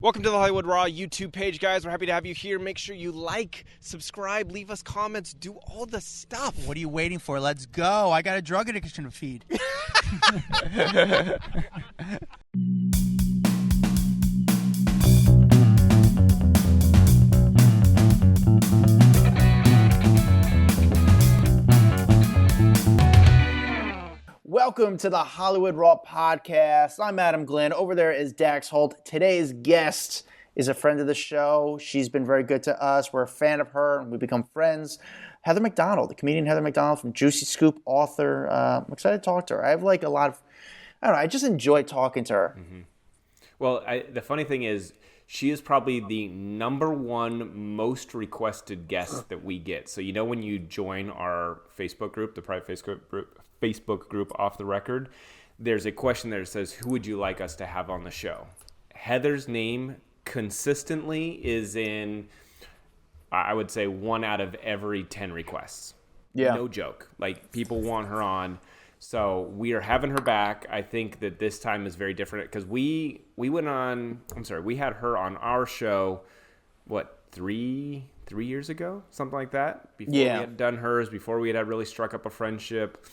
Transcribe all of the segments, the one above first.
Welcome to the Hollywood Raw YouTube page, guys. We're happy to have you here. Make sure you like, subscribe, leave us comments, do all the stuff. What are you waiting for? Let's go. I got a drug addiction to feed. Welcome to the Hollywood Raw podcast. I'm Adam Glyn. Over there is Dax Holt. Today's guest is a friend of the show. She's been very good to us. We're a fan of her, and we've become friends. Heather McDonald, the comedian Heather McDonald from Juicy Scoop, author. I'm excited to talk to her. I have like a lot of, I just enjoy talking to her. Mm-hmm. Well, the funny thing is, she is probably the number one most requested guest that we get. So, you know, when you join our Facebook group, the private Facebook group Off the Record, there's a question there that says, who would you like us to have on the show? Heather's name consistently is in, I would say, 1 out of every 10 requests. Yeah. No joke. Like, people want her on. So we are having her back. I think that this time is very different because we had her on our show, what, three years ago? Something like that? Before we had done hers, before we had really struck up a friendship.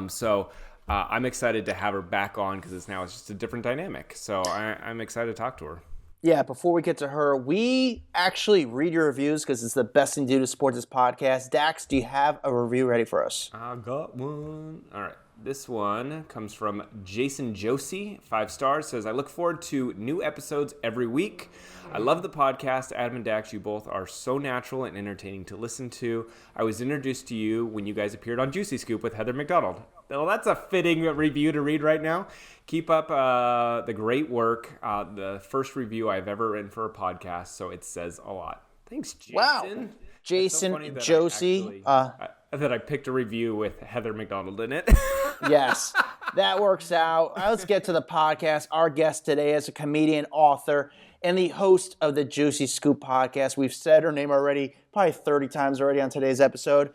So I'm excited to have her back on because it's just a different dynamic. So I'm excited to talk to her. Yeah, before we get to her, we actually read your reviews because it's the best thing to do to support this podcast. Dax, do you have a review ready for us? I got one. All right. This one comes from Jason Josie, 5 stars, says, I look forward to new episodes every week. I love the podcast. Adam and Dax, you both are so natural and entertaining to listen to. I was introduced to you when you guys appeared on Juicy Scoop with Heather McDonald. Well, that's a fitting review to read right now. Keep up the great work. The first review I've ever written for a podcast, so it says a lot. Thanks, Jason. Wow. Jason, Josie. That I picked a review with Heather McDonald in it. Yes, that works out. Let's get to the podcast. Our guest today is a comedian, author, and the host of the Juicy Scoop podcast. We've said her name already, probably 30 times already on today's episode.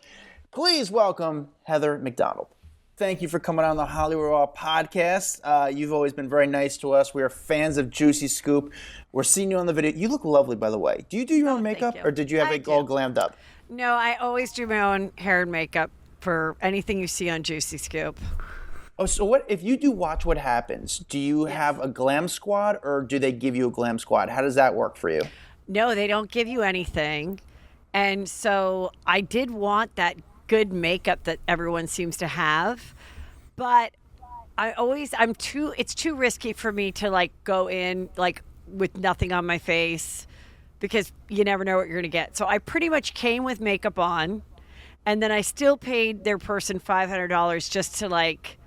Please welcome Heather McDonald. Thank you for coming on the Hollywood Raw podcast. You've always been very nice to us. We are fans of Juicy Scoop. We're seeing you on the video. You look lovely, by the way. Do you do your own makeup, or did you have it all glammed up? No, I always do my own hair and makeup for anything you see on Juicy Scoop. Oh, so what if you do Watch What Happens? Do you have a glam squad, or do they give you a glam squad? How does that work for you? No, they don't give you anything. And so I did want that good makeup that everyone seems to have, but it's too risky for me to like go in like with nothing on my face because you never know what you're going to get. So I pretty much came with makeup on, and then I still paid their person $500 just to like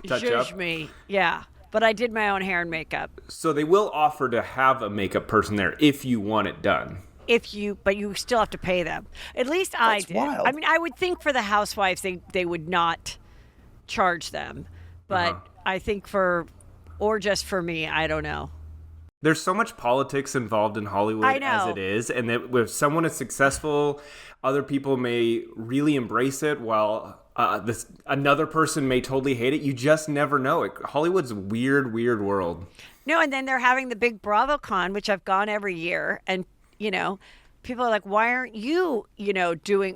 judge me. Yeah. But I did my own hair and makeup. So they will offer to have a makeup person there if you want it done. But you still have to pay them. At least I did. Wild. I mean, I would think for the housewives, they would not charge them. But I think just for me, I don't know. There's so much politics involved in Hollywood as it is. And that if someone is successful, other people may really embrace it while another person may totally hate it. You just never know. Hollywood's a weird, weird world. No, and then they're having the big Bravocon, which I've gone every year. And people are like, why aren't you,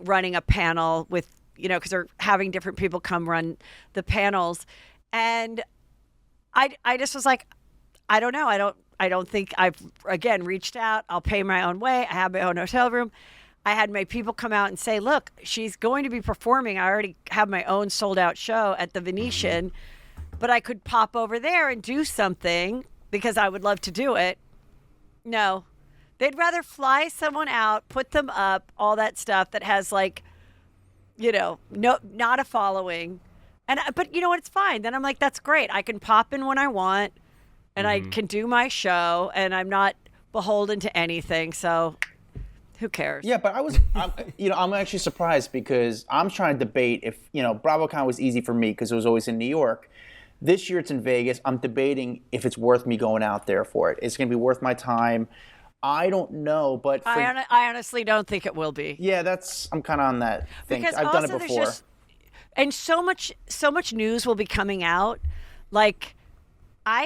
running a panel with, because they're having different people come run the panels. And I just was like, I don't know. I don't think I've, again, reached out. I'll pay my own way. I have my own hotel room. I had my people come out and say, look, she's going to be performing. I already have my own sold out show at the Venetian, but I could pop over there and do something because I would love to do it. No. They'd rather fly someone out, put them up, all that stuff that has like, not a following. But you know what? It's fine. Then I'm like, that's great. I can pop in when I want, and I can do my show, and I'm not beholden to anything. So who cares? Yeah, but I'm actually surprised because I'm trying to debate if, Bravocon was easy for me because it was always in New York. This year it's in Vegas. I'm debating if it's worth me going out there for it. It's going to be worth my time. I don't know, but I honestly don't think it will be. Yeah, I'm kind of on that thing. Because I've done it before. And so much news will be coming out. Like, I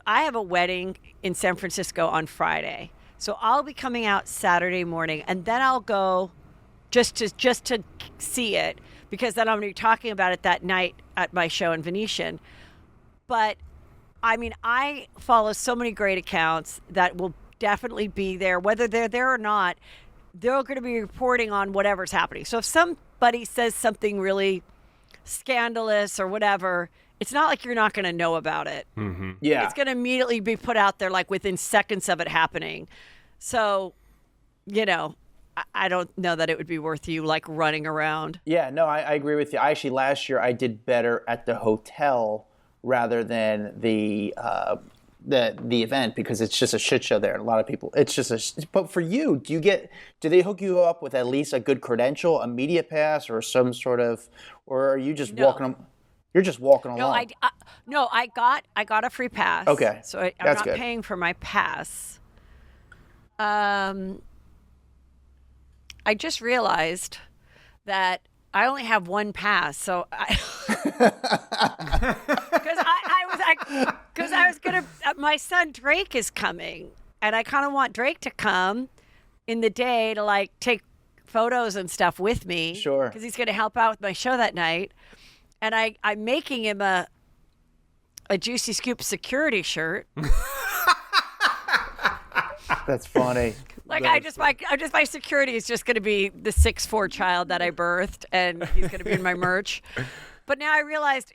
have a wedding in San Francisco on Friday. So I'll be coming out Saturday morning, and then I'll go just to see it, because then I'm going to be talking about it that night at my show in Venetian. But I mean, I follow so many great accounts that will definitely be there, whether they're there or not. They're going to be reporting on whatever's happening. So if somebody says something really scandalous or whatever, it's not like you're not going to know about it. Mm-hmm. Yeah. It's going to immediately be put out there, like within seconds of it happening. So, I don't know that it would be worth you like running around. Yeah, no, I agree with you. Actually, last year I did better at the hotel rather than the event, because it's just a shit show there. And a lot of people, but for you, do they hook you up with at least a good credential, a media pass, or some sort of, or are you just walking? You're just walking along. I got a free pass. Okay, so I'm that's not good. paying for my pass. I just realized that I only have one pass, so because I was gonna. My son Drake is coming, and I kind of want Drake to come in the day to like take photos and stuff with me. Sure. Because he's gonna help out with my show that night, and I'm making him a Juicy Scoop security shirt. That's funny. Like my security is just going to be the 6'4" child that I birthed, and he's going to be in my merch. But now I realized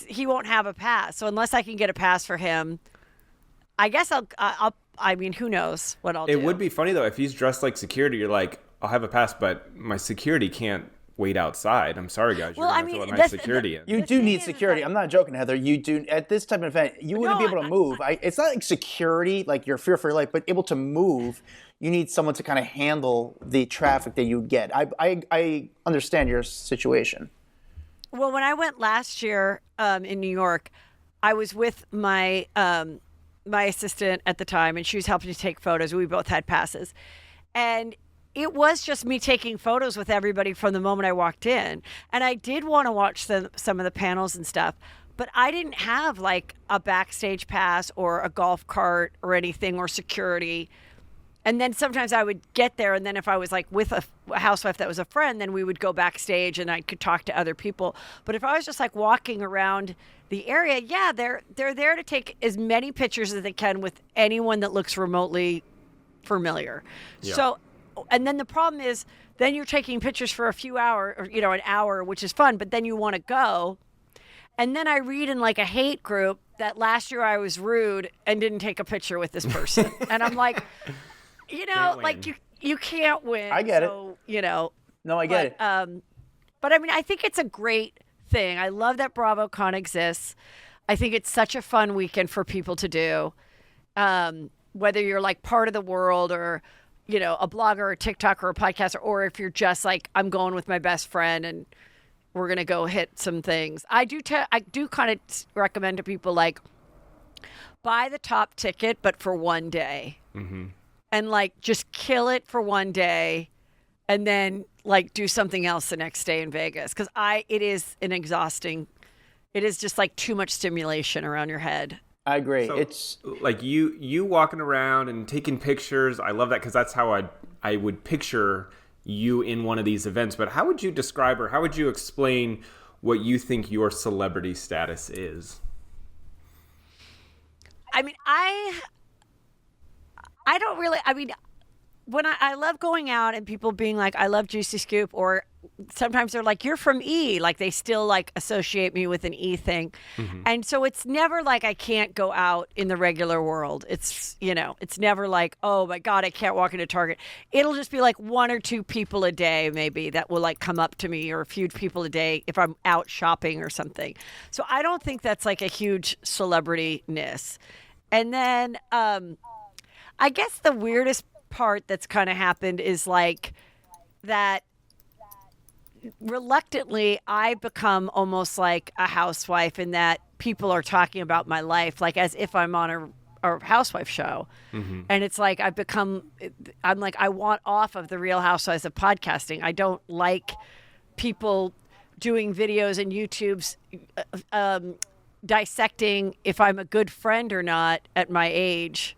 he won't have a pass, so unless I can get a pass for him, I guess I'll. I mean, who knows what I'll do. It would be funny though if he's dressed like security. You're like, I'll have a pass, but my security can't wait outside. I'm sorry, guys. You're going to have to let my security in. You do need security. I'm not joking, Heather. You do, at this type of event, you wouldn't be able to move. It's not like security, like you're fear for your life, but able to move. You need someone to kind of handle the traffic that you get. I understand your situation. Well, when I went last year in New York, I was with my my assistant at the time, and she was helping to take photos. We both had passes. And it was just me taking photos with everybody from the moment I walked in. And I did want to watch some of the panels and stuff, but I didn't have like a backstage pass or a golf cart or anything or security. And then sometimes I would get there, and then if I was like with a housewife that was a friend, then we would go backstage and I could talk to other people. But if I was just like walking around the area, yeah, they're there to take as many pictures as they can with anyone that looks remotely familiar. Yeah. So, and then the problem is, then you're taking pictures for a few hours, or an hour, which is fun, but then you want to go. And then I read in like a hate group that last year I was rude and didn't take a picture with this person. And I'm like, like you can't win. I get it. No, I get it. But I mean, I think it's a great thing. I love that Bravocon exists. I think it's such a fun weekend for people to do. Whether you're like part of the world or, a blogger or a TikToker or a podcaster, or if you're just like, I'm going with my best friend and we're going to go hit some things. I do kind of recommend to people like buy the top ticket, but for one day. Mm-hmm. And like just kill it for one day and then like do something else the next day in Vegas. Because it is just like too much stimulation around your head. I agree. So, it's like you walking around and taking pictures. I love that, because that's how I would picture you in one of these events. But how would you describe, or how would you explain what you think your celebrity status is? I mean, I don't really, when I love going out and people being like, I love Juicy Scoop, or sometimes they're like, you're from E, like they still like associate me with an E thing. Mm-hmm. And so it's never like I can't go out in the regular world. It's, it's never like, oh my God, I can't walk into Target. It'll just be like one or two people a day maybe that will like come up to me, or a few people a day if I'm out shopping or something. So I don't think that's like a huge celebrity-ness. And then I guess the weirdest part that's kind of happened is like that reluctantly I become almost like a housewife, in that people are talking about my life like as if I'm on a housewife show. Mm-hmm. And it's like I'm like, I want off of the Real Housewives of podcasting. I don't like people doing videos and YouTubes dissecting if I'm a good friend or not at my age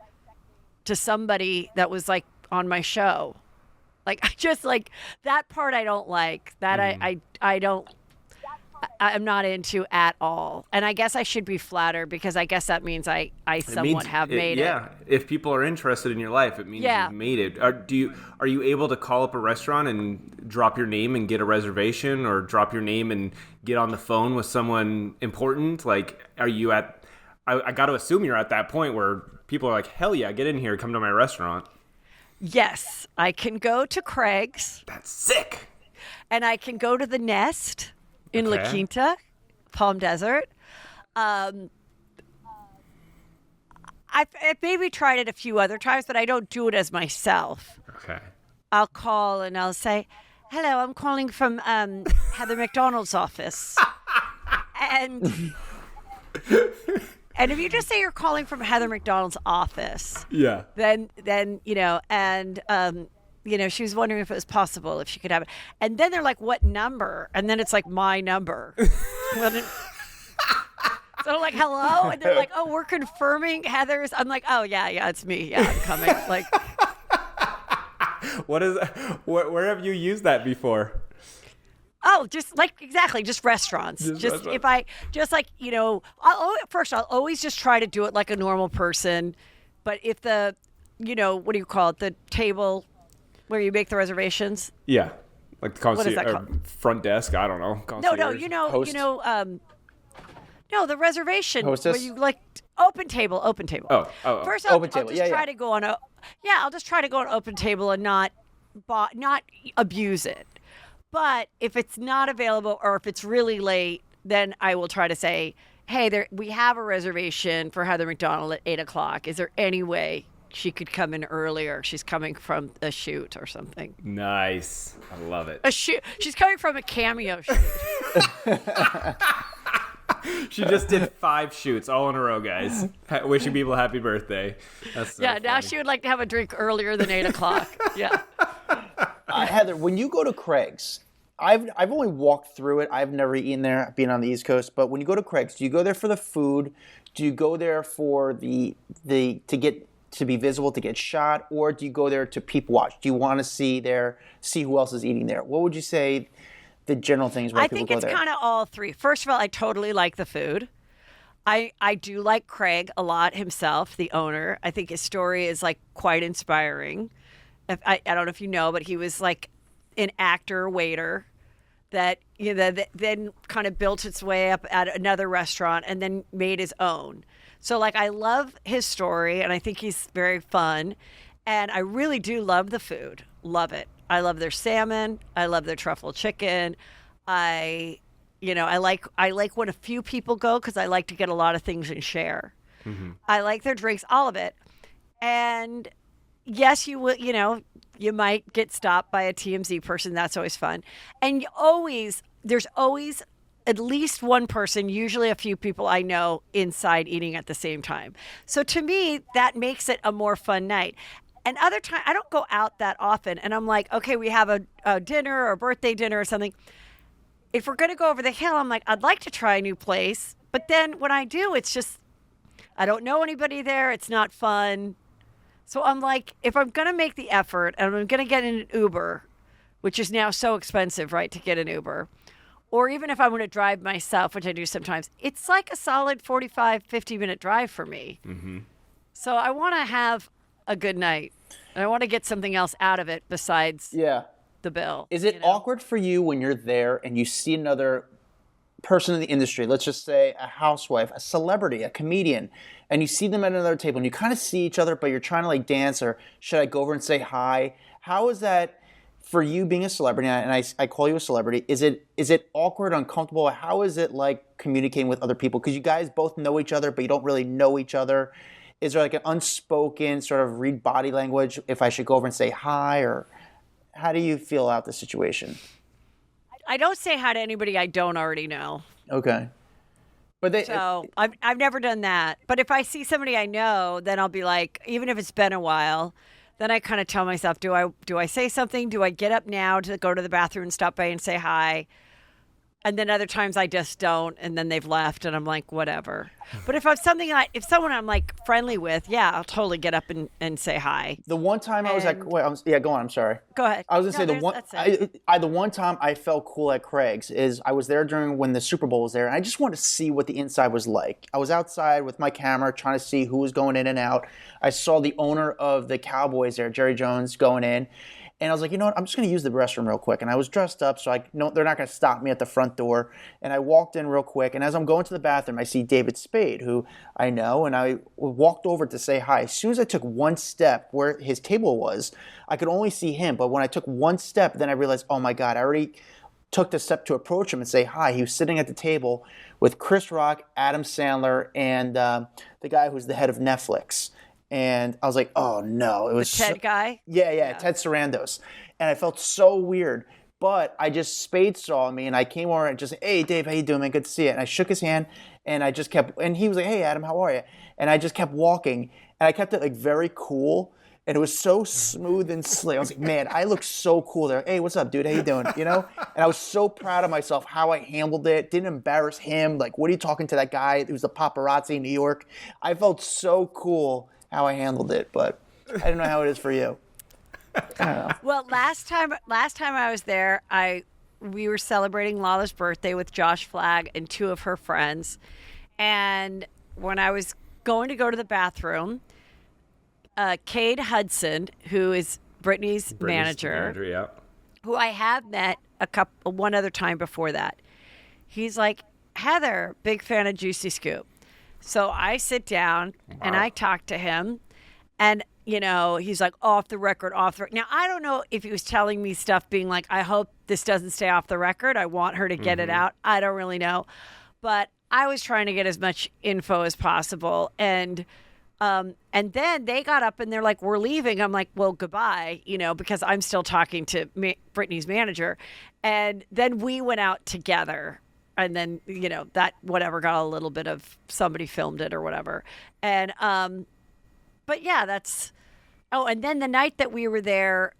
to somebody that was like on my show. Like I just like that part I don't like. That I don't I'm not into at all. And I guess I should be flattered because I guess that means I somewhat have made it. Yeah, if people are interested in your life, it means you've made it. Are you able to call up a restaurant and drop your name and get a reservation, or drop your name and get on the phone with someone important? Like, are you at? I got to assume you're at that point where people are like, hell yeah, get in here, come to my restaurant. Yes, I can go to Craig's. That's sick. And I can go to the Nest in La Quinta, Palm Desert. I've maybe tried it a few other times, but I don't do it as myself. Okay. I'll call and I'll say, hello, I'm calling from Heather McDonald's office. And if you just say you're calling from Heather McDonald's office, then she was wondering if it was possible, if she could have it. And then they're like, what number? And then it's like, my number. So I'm like, hello? And they're like, oh, we're confirming Heather's. I'm like, oh, yeah, it's me. Yeah, I'm coming. Like, where have you used that before? oh, just restaurants. If I I'll always just try to do it like a normal person. But if the, what do you call it? The table where you make the reservations. Yeah. Like the what is that called? Front desk. I don't know. Concierge. No, the reservation Hostess? where you like open table. Oh. First, I'll just try to go on I'll just try to go on open table and not abuse it. But if it's not available or if it's really late, then I will try to say, hey, we have a reservation for Heather McDonald at 8:00. Is there any way she could come in earlier? She's coming from a shoot or something. Nice. I love it. A shoot. She's coming from a cameo shoot. She just did 5 shoots all in a row, guys. Wishing people happy birthday. That's so funny. Now she would like to have a drink earlier than 8:00. Yeah. Heather, when you go to Craig's, I've only walked through it. I've never eaten there, being on the East Coast. But when you go to Craig's, do you go there for the food? Do you go there for to be visible, to get shot, or do you go there to people watch? Do you want to see who else is eating there? What would you say the general things why people go there? I think it's kind of all three. First of all, I totally like the food. I do like Craig a lot himself, the owner. I think his story is like quite inspiring. I don't know if you know, but he was like an actor waiter that that then kind of built its way up at another restaurant and then made his own. So like I love his story and I think he's very fun, and I really do love the food. Love it. I love their salmon. I love their truffle chicken. I like when a few people go because I like to get a lot of things and share. Mm-hmm. I like their drinks, all of it. And yes, you will, you might get stopped by a TMZ person. That's always fun. And there's always at least one person, usually a few people I know, inside eating at the same time. So to me, that makes it a more fun night. And other time, I don't go out that often. And I'm like, okay, we have a dinner or a birthday dinner or something. If we're going to go over the hill, I'm like, I'd like to try a new place. But then when I do, it's just, I don't know anybody there. It's not fun. So I'm like, if I'm going to make the effort and I'm going to get in an Uber, which is now so expensive, right, to get an Uber, or even if I'm going to drive myself, which I do sometimes, it's like a solid 45, 50-minute drive for me. Mm-hmm. So I want to have a good night. And I want to get something else out of it besides the bill. Is it awkward for you when you're there and you see another person in the industry, let's just say a housewife, a celebrity, a comedian, and you see them at another table and you kind of see each other, but you're trying to like dance, or should I go over and say hi? How is that for you being a celebrity? And I call you a celebrity. Is it awkward, uncomfortable? How is it like communicating with other people? Because you guys both know each other, but you don't really know each other. Is there like an unspoken sort of read body language if I should go over and say hi, or how do you feel about the situation? I don't say hi to anybody I don't already know. Okay. But I've never done that. But if I see somebody I know, then I'll be like, even if it's been a while, then I kind of tell myself, do I say something? Do I get up now to go to the bathroom and stop by and say hi? And then other times I just don't, and then they've left, and I'm like, whatever. But if I'm if someone I'm like friendly with, yeah, I'll totally get up and say hi. The one time I was at, go on. I'm sorry. Go ahead. I was gonna say the one time I felt cool at Craig's is I was there during when the Super Bowl was there, and I just wanted to see what the inside was like. I was outside with my camera trying to see who was going in and out. I saw the owner of the Cowboys there, Jerry Jones, going in. And I was like, you know what, I'm just going to use the restroom real quick. And I was dressed up, so they're not going to stop me at the front door. And I walked in real quick. And as I'm going to the bathroom, I see David Spade, who I know. And I walked over to say hi. As soon as I took one step where his table was, I could only see him. But when I took one step, then I realized, oh my God, I already took the step to approach him and say hi. He was sitting at the table with Chris Rock, Adam Sandler, and the guy who's the head of Netflix. And I was like, oh no. It was the Ted guy? Yeah, Ted Sarandos. And I felt so weird. But Spade saw me and I came over and just, hey Dave, how you doing, man? Good to see you. And I shook his hand and I just kept, and he was like, hey Adam, how are you? And I just kept walking and I kept it like very cool. And it was so smooth and slick. I was like, man, I look so cool there. Hey, what's up, dude? How you doing? You know? And I was so proud of myself, how I handled it. Didn't embarrass him. Like, what are you talking to that guy who's the paparazzi in New York? I felt so cool how I handled it, but I don't know how it is for you. I don't know. Well, last time I was there, we were celebrating Lala's birthday with Josh Flagg and two of her friends. And when I was going to go to the bathroom, Cade Hudson, who is Brittany's manager, yeah, who I have met one other time before that, he's like, Heather, big fan of Juicy Scoop. So I sit down and I talk to him, and he's like, off the record. Now, I don't know if he was telling me stuff being like, I hope this doesn't stay off the record. I want her to get it out. I don't really know. But I was trying to get as much info as possible. And then they got up and they're like, we're leaving. I'm like, well, goodbye, because I'm still talking to Brittany's manager. And then we went out together. And then, that whatever got a little bit of somebody filmed it or whatever. And, but yeah, and then the night that we were there,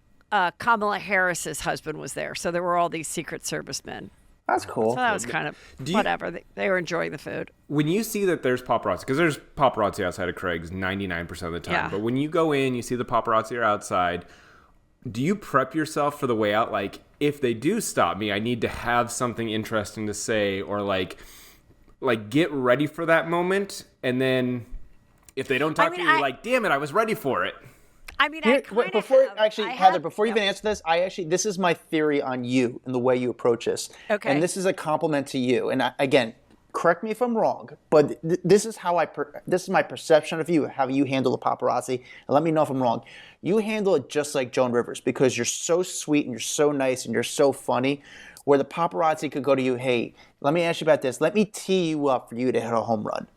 Kamala Harris's husband was there. So there were all these Secret Service men. That's cool. So that was kind of whatever. They were enjoying the food. When you see that there's paparazzi, because there's paparazzi outside of Craig's 99% of the time. Yeah. But when you go in, you see the paparazzi are outside. Do you prep yourself for the way out? Like, if they do stop me, I need to have something interesting to say, or like get ready for that moment. And then if they don't talk to you, you're like, damn it, I was ready for it. I mean, Heather, before you even answer this, this is my theory on you and the way you approach this. Okay. And this is a compliment to you. And again, correct me if I'm wrong, but this is how this is my perception of you, how you handle the paparazzi. And let me know if I'm wrong. You handle it just like Joan Rivers, because you're so sweet and you're so nice and you're so funny, where the paparazzi could go to you, hey, let me ask you about this. Let me tee you up for you to hit a home run.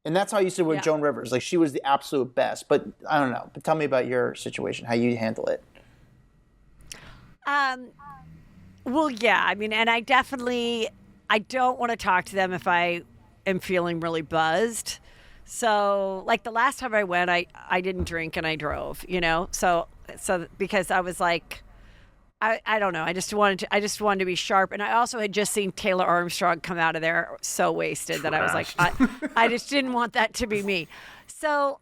And that's how you said with Joan Rivers. Like, she was the absolute best. But I don't know. But tell me about your situation, how you handle it. Well, yeah. I mean, and I don't want to talk to them if I am feeling really buzzed. So, like the last time I went, I didn't drink and I drove, So because I was like, I don't know. I just wanted to be sharp. And I also had just seen Taylor Armstrong come out of there so wasted that I was like, I just didn't want that to be me. So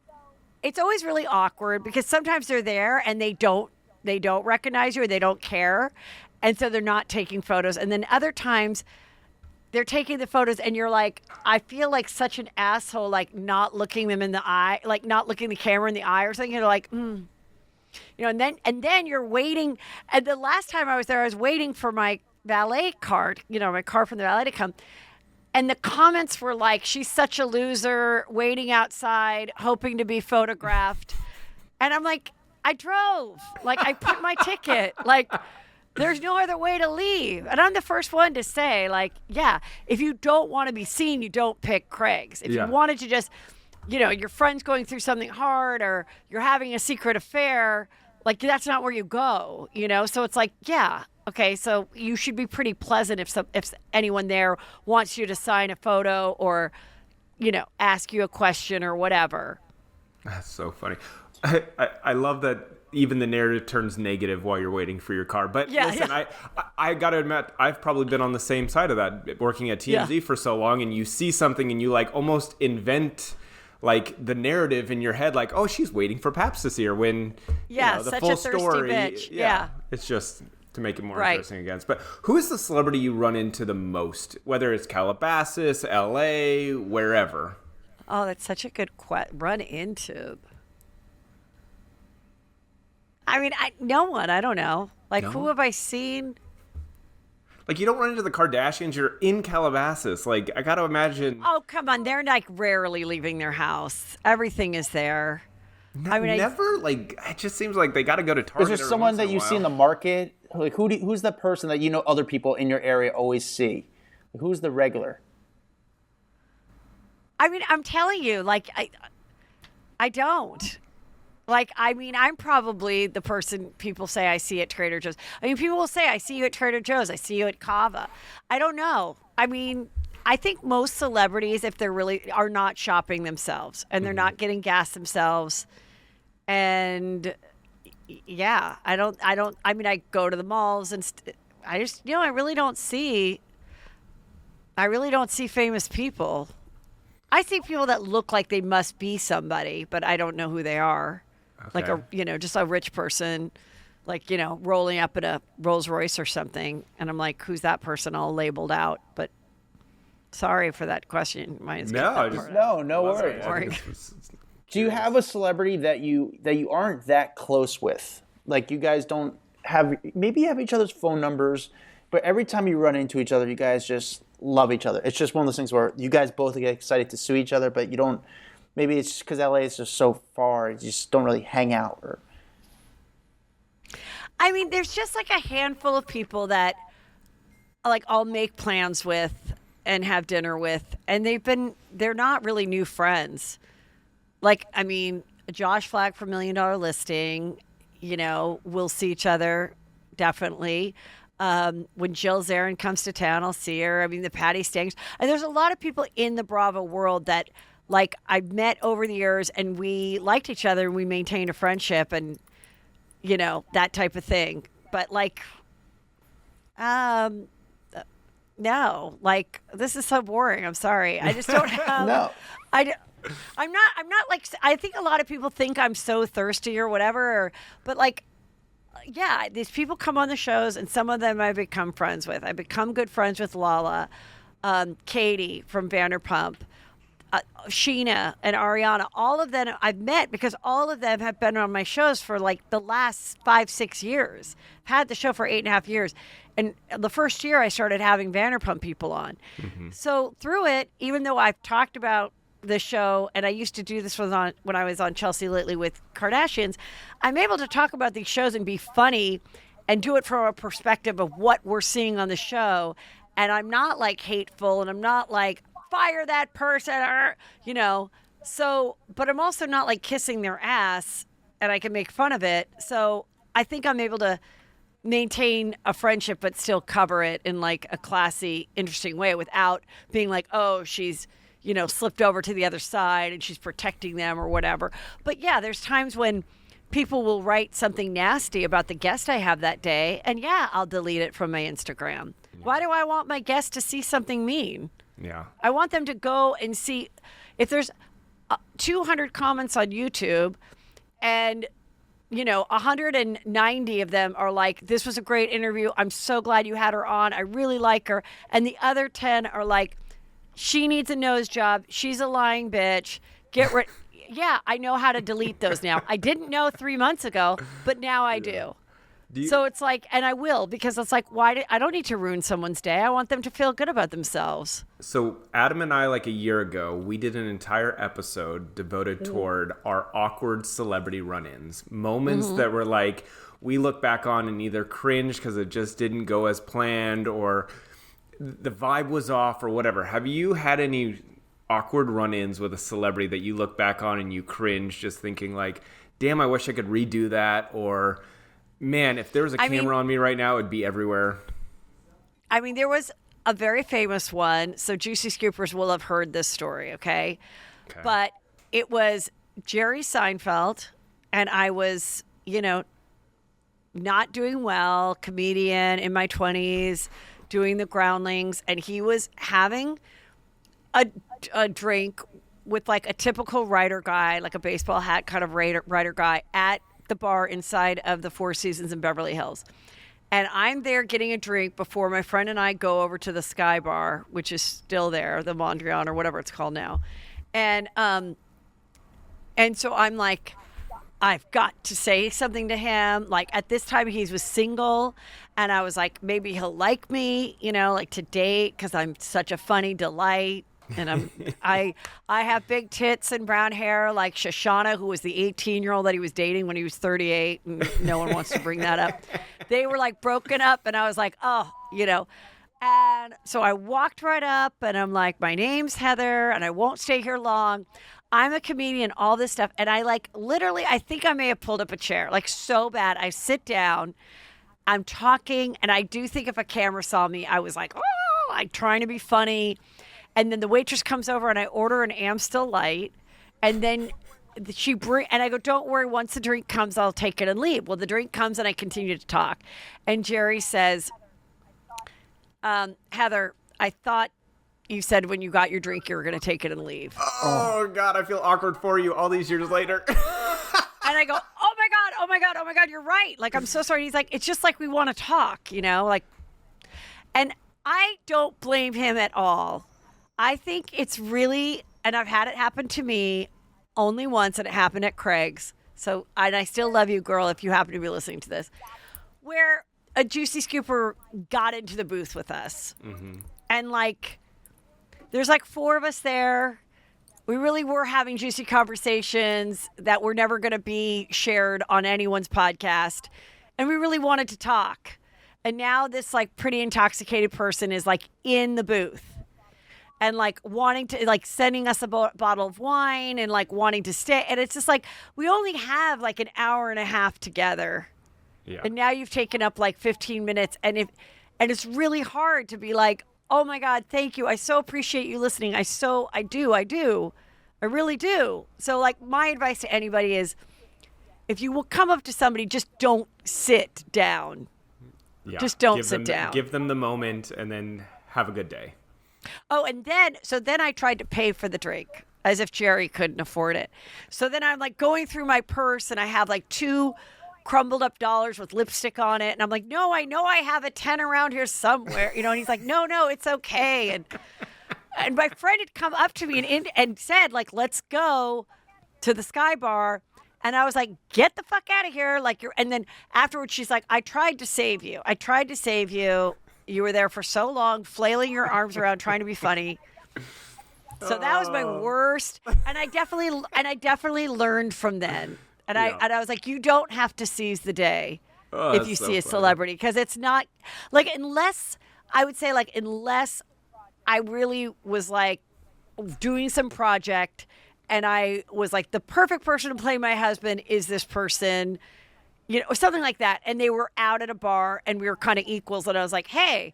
it's always really awkward because sometimes they're there and they don't recognize you or they don't care. And so they're not taking photos. And then other times they're taking the photos and you're like, I feel like such an asshole, like not looking them in the eye, like not looking the camera in the eye or something. You're like, and then you're waiting. And the last time I was there, I was waiting for my valet card, my car from the valet to come. And the comments were like, she's such a loser, waiting outside, hoping to be photographed. And I'm like, I drove. Like, I put my ticket. Like, there's no other way to leave. And I'm the first one to say, like, yeah, if you don't want to be seen, you don't pick Craig's. If you wanted to just, your friend's going through something hard or you're having a secret affair, like, that's not where you go, So it's like, yeah, okay, so you should be pretty pleasant if anyone there wants you to sign a photo or, ask you a question or whatever. That's so funny. I love that even the narrative turns negative while you're waiting for your car. But listen, I got to admit, I've probably been on the same side of that, working at TMZ for so long, and you see something and you like almost invent like the narrative in your head, like, oh, she's waiting for Paps to see her, when the such full a thirsty story. bitch. It's just to make it more interesting against. But who is the celebrity you run into the most, whether it's Calabasas, LA, wherever? Oh, that's such a good run into. I mean, no one. I don't know. Like, who have I seen? Like, you don't run into the Kardashians. You're in Calabasas. Like, I got to imagine. Oh, come on. They're, like, rarely leaving their house. Everything is there. I mean, never, like, it just seems like they got to go to Target. Is there someone that you see in the market? Like, who's the person that other people in your area always see? Like, who's the regular? I mean, I'm telling you, like, I don't. Like, I mean, I'm probably the person people say I see at Trader Joe's. I mean, people will say, I see you at Trader Joe's. I see you at Cava. I don't know. I mean, I think most celebrities, if they're really, are not shopping themselves and they're not getting gas themselves. And yeah, I mean, I go to the malls and I just, I really don't see famous people. I see people that look like they must be somebody, but I don't know who they are. Okay. Like just a rich person, like, rolling up in a Rolls Royce or something. And I'm like, who's that person all labeled out? But sorry for that question. No worries. Do you have a celebrity that you aren't that close with? Like, you guys don't maybe you have each other's phone numbers, but every time you run into each other, you guys just love each other. It's just one of those things where you guys both get excited to see each other, but you don't. Maybe it's just because LA is just so far, you just don't really hang out. Or I mean, there's just like a handful of people that like I'll make plans with and have dinner with, and they're not really new friends. Like, I mean, Josh Flagg from $1 Million Listing, we'll see each other definitely. When Jill Zarin comes to town, I'll see her. I mean, the Patty Stangs. And there's a lot of people in the Bravo world that, like, I've met over the years and we liked each other and we maintained a friendship and, that type of thing. But, like, no, like, this is so boring. I'm sorry. I just don't have. No. I'm not like, I think a lot of people think I'm so thirsty or whatever, but like, yeah, these people come on the shows and some of them I've become friends with. I've become good friends with Lala, Katie from Vanderpump, Sheena and Ariana. All of them I've met because all of them have been on my shows for like the last 5-6 years. I've had the show for 8.5 years. And the first year I started having Vanderpump people on. Mm-hmm. So through it, even though I've talked about the show, and I used to do this when I was on Chelsea Lately with Kardashians, I'm able to talk about these shows and be funny and do it from a perspective of what we're seeing on the show. And I'm not like hateful and I'm not like fire that person or, so, but I'm also not like kissing their ass and I can make fun of it. So I think I'm able to maintain a friendship but still cover it in like a classy, interesting way without being like, oh, she's slipped over to the other side and she's protecting them or whatever. But yeah, there's times when people will write something nasty about the guest I have that day. And yeah, I'll delete it from my Instagram. Yeah. Why do I want my guest to see something mean? Yeah. I want them to go and see if there's 200 comments on YouTube and 190 of them are like, this was a great interview. I'm so glad you had her on. I really like her. And the other 10 are like, she needs a nose job. She's a lying bitch. Get rid. Yeah, I know how to delete those now. I didn't know 3 months ago, but now I do. So it's like, and I will, because it's like, I don't need to ruin someone's day. I want them to feel good about themselves. So Adam and I, like a year ago, we did an entire episode devoted toward our awkward celebrity run-ins. Moments that were like, we look back on and either cringe because it just didn't go as planned or the vibe was off or whatever. Have you had any awkward run-ins with a celebrity that you look back on and you cringe just thinking like, damn, I wish I could redo that? Or, man, if there was a camera on me right now, it'd be everywhere. I mean, there was a very famous one. So Juicy Scoopers will have heard this story, okay? But it was Jerry Seinfeld and I was, not doing well, comedian in my 20s, doing the groundlings, and he was having a drink with like a typical writer guy, like a baseball hat kind of writer guy at the bar inside of the Four Seasons in Beverly Hills. And I'm there getting a drink before my friend and I go over to the Sky Bar, which is still there, the Mondrian or whatever it's called now. And so I'm like, I've got to say something to him. Like at this time he was single, and I was like, maybe he'll like me, like to date, because I'm such a funny delight. And I have big tits and brown hair like Shoshana, who was the 18-year-old that he was dating when he was 38. And no one wants to bring that up. They were like broken up, and I was like, oh, And so I walked right up, and I'm like, my name's Heather, and I won't stay here long. I'm a comedian, all this stuff. And I literally, I think I may have pulled up a chair, like so bad. I sit down, I'm talking, and I do think if a camera saw me, I was like, oh, I'm trying to be funny. And then the waitress comes over, and I order an Amstel Light, and then and I go, don't worry, once the drink comes, I'll take it and leave. Well, the drink comes, and I continue to talk. And Jerry says, Heather, I thought you said when you got your drink you were going to take it and leave. Oh, God, I feel awkward for you all these years later. And I go, oh, my God, you're right. Like, I'm so sorry. He's like, it's just like we want to talk, And I don't blame him at all. I think it's really, and I've had it happen to me only once, and it happened at Craig's. So, and I still love you, girl, if you happen to be listening to this, where a Juicy Scooper got into the booth with us. Mm-hmm. And there's 4 of us there. We really were having juicy conversations that were never going to be shared on anyone's podcast. And we really wanted to talk. And now this pretty intoxicated person is in the booth and wanting to sending us a bottle of wine and wanting to stay. And it's just we only have an hour and a half together. Yeah. And now you've taken up 15 minutes. And it's really hard to be oh my God, thank you. I so appreciate you listening. I do. I really do. So my advice to anybody is if you will come up to somebody, just don't sit down. Yeah. Just don't sit down. Give them the moment and then have a good day. Oh, and then I tried to pay for the drink as if Jerry couldn't afford it. So then I'm going through my purse, and I have 2 crumbled up dollars with lipstick on it. And I'm like, no, I know I have a 10 around here somewhere, and he's like, no, it's okay. And my friend had come up to me and said, let's go to the Sky Bar. And I was like, get the fuck out of here. And then afterwards she's like, I tried to save you. You were there for so long, flailing your arms around, trying to be funny. So that was my worst. And I definitely learned from then. And I was like, you don't have to seize the day if you see a celebrity, because it's not unless I really was doing some project and I was the perfect person to play my husband is this person, or something like that. And they were out at a bar and we were kind of equals. And I was like, hey,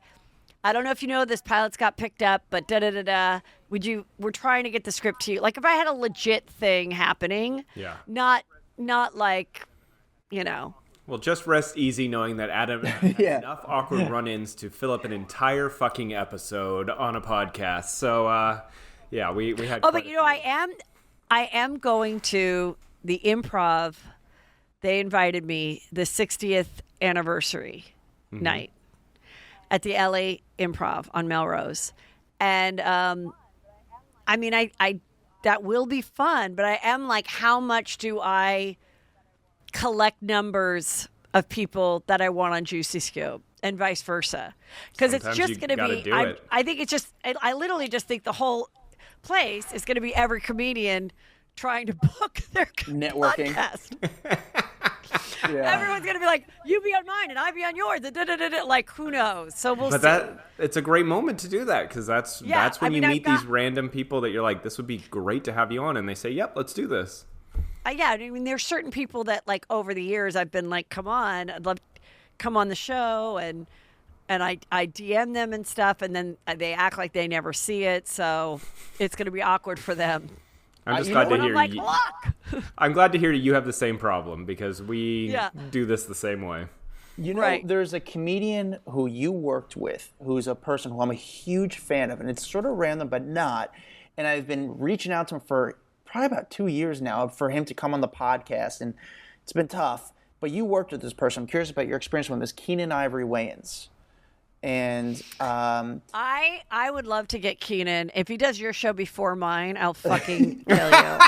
I don't know if you know this pilot's got picked up, but da-da-da-da. We're trying to get the script to you. If I had a legit thing happening, not Well, just rest easy knowing that Adam had enough awkward run-ins to fill up an entire fucking episode on a podcast. So, we had. Oh, but I am going to the Improv. They invited me the 60th anniversary night at the LA Improv on Melrose, and I that will be fun. But I am how much do I collect numbers of people that I want on Juicy Scoop and vice versa, because it's just going to be I think it's just I literally just think the whole place is going to be every comedian trying to book their networking podcast. Everyone's going to be like, you be on mine and I be on yours, who knows. So we'll see. It's a great moment to do that, because that's when you meet these random people that you're like, this would be great to have you on, and they say, yep, let's do this. There's certain people that over the years I've been come on, I'd love to come on the show, and I DM them and stuff, and then they act like they never see it, so it's going to be awkward for them. I'm just glad to hear I'm like, you. look. I'm glad to hear you have the same problem because we Yeah. do this the same way. You know, Right. there's a comedian who you worked with who's a person who I'm a huge fan of, and it's sort of random, but not. And I've been reaching out to him for probably about 2 years now for him to come on the podcast, and it's been tough. But you worked with this person. I'm curious about your experience with him. This Keenen Ivory Wayans. And I would love to get Keenen. If he does your show before mine, I'll fucking kill you.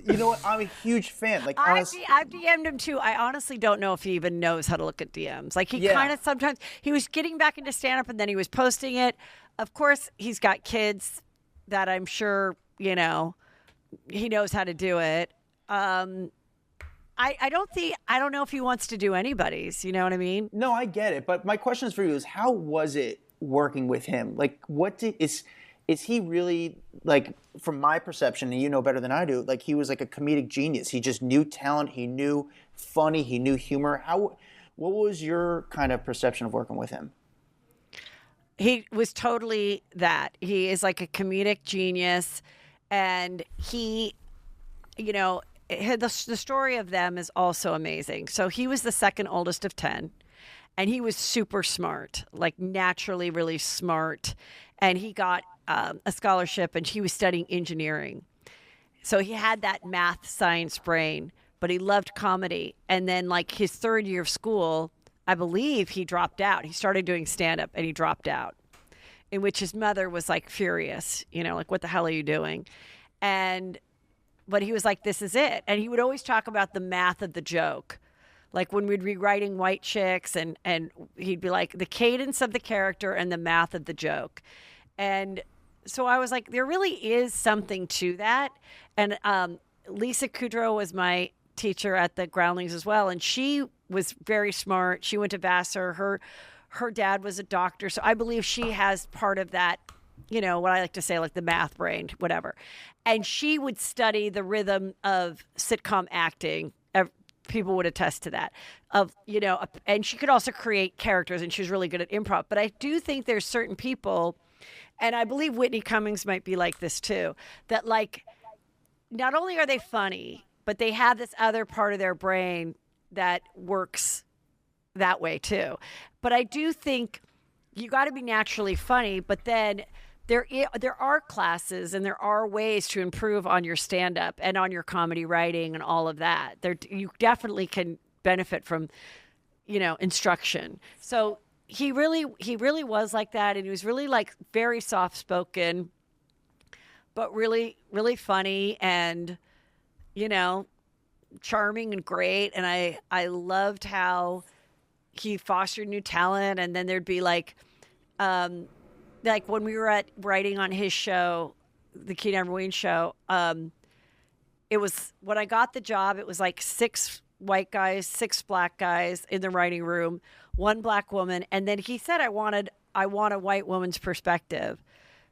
you know what? I'm a huge fan. Like, I've honestly, DM'd him too. I honestly don't know if he even knows how to look at DMs. Like he kind of sometimes he was getting back into stand up and then he was posting it. Of course, he's got kids that I'm sure, he knows how to do it. I don't know if he wants to do anybody's, you know what I mean? no, I get it. But my question is for you: is how was it working with him? Like, is he really, like, from my perception, and you know better than I do, like he was like a comedic genius. He just knew talent. He knew funny. He knew humor. What was your kind of perception of working with him? He was totally that. He is like a comedic genius, and he, the story of them is also amazing. So he was the second oldest of 10, and he was super smart, like naturally really smart, and he got a scholarship, and he was studying engineering. So he had that math science brain, but he loved comedy. And then like his third year of school, I believe he dropped out. He started doing stand-up and he dropped out, in which his mother was like furious, like, what the hell are you doing? But he was like, this is it. And he would always talk about the math of the joke. Like when we'd be writing White Chicks and he'd be like, the cadence of the character and the math of the joke. And so I was like, there really is something to that. And Lisa Kudrow was my teacher at the Groundlings as well. And she was very smart. She went to Vassar. Her dad was a doctor. So I believe she has part of that, what I like to say, like the math brain, whatever. And she would study the rhythm of sitcom acting. People would attest to that. And she could also create characters, and she was really good at improv. But I do think there's certain people, and I believe Whitney Cummings might be like this too, that like, not only are they funny, but they have this other part of their brain that works that way too. But I do think you got to be naturally funny, but then there are classes and there are ways to improve on your stand-up and on your comedy writing and all of that. You definitely can benefit from, instruction. So he really was like that, and he was really like very soft-spoken, but really, really funny and, charming and great. And I loved how he fostered new talent. And then there'd be like when we were writing on his show, the Keenen Ivory Wayans show, it was, when I got the job, it was like 6 white guys, 6 black guys in the writing room, 1 black woman. And then he said, I want a white woman's perspective.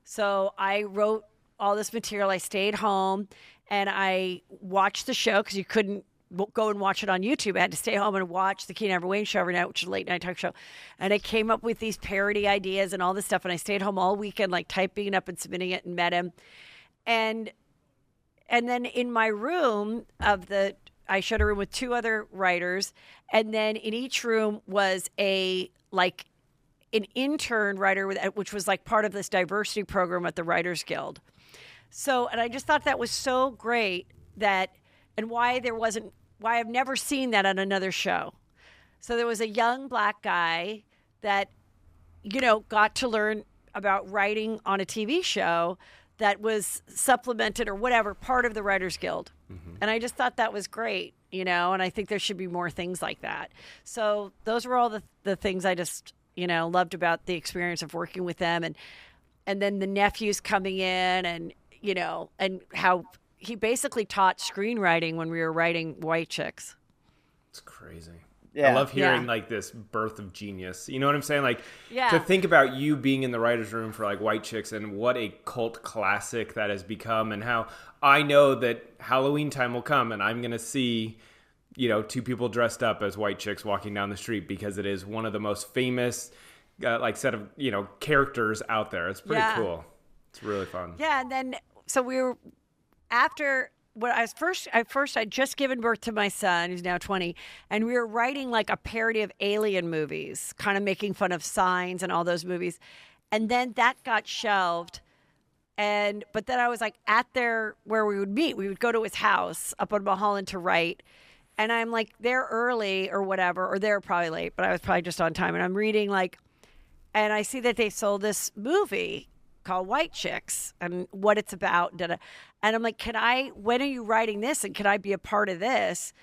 So I wrote all this material. I stayed home and I watched the show because you couldn't go and watch it on YouTube. I had to stay home and watch the Keenen Ivory Wayans show every night, which is a late night talk show. And I came up with these parody ideas and all this stuff. And I stayed home all weekend, like typing it up and submitting it, and met him. And then in my room I shared a room with 2 other writers. And then in each room was an intern writer, which was like part of this diversity program at the Writers Guild. So, and I just thought that was so great and why I've never seen that on another show. So there was a young black guy that, got to learn about writing on a TV show that was supplemented or whatever, part of the Writers Guild. Mm-hmm. And I just thought that was great, and I think there should be more things like that. So those were all the things I just, loved about the experience of working with them. And then the nephews coming in and how he basically taught screenwriting when we were writing White Chicks. It's crazy. Yeah. I love hearing like this birth of genius. You know what I'm saying? Like Yeah. to think about you being in the writer's room for like White Chicks and what a cult classic that has become, and how I know that Halloween time will come and I'm going to see, 2 people dressed up as White Chicks walking down the street because it is one of the most famous set of, characters out there. It's pretty cool. It's really fun. Yeah, and then so we were after when I I'd just given birth to my son, who's now 20, and we were writing like a parody of Alien movies, kind of making fun of Signs and all those movies. And then that got shelved. But then I was like where we would meet. We would go to his house up on Mulholland to write. And I'm like there early or whatever, or they're probably late, but I was probably just on time. And I'm reading and I see that they sold this movie called White Chicks and what it's about. And I'm like, when are you writing this? And can I be a part of this?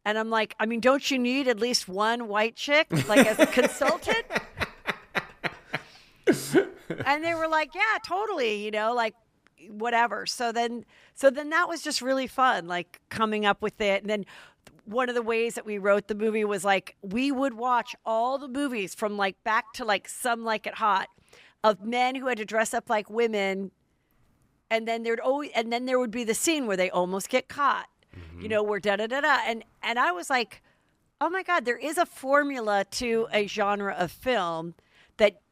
And I'm like, I mean, don't you need at least one white chick, like as a consultant? And they were like, yeah, totally, like whatever. So then that was just really fun, like coming up with it. And then one of the ways that we wrote the movie was like, we would watch all the movies from like back to like Some Like It Hot of men who had to dress up like women. And then there would be the scene where they almost get caught, where da-da-da-da. And I was like, oh my God, there is a formula to a genre of film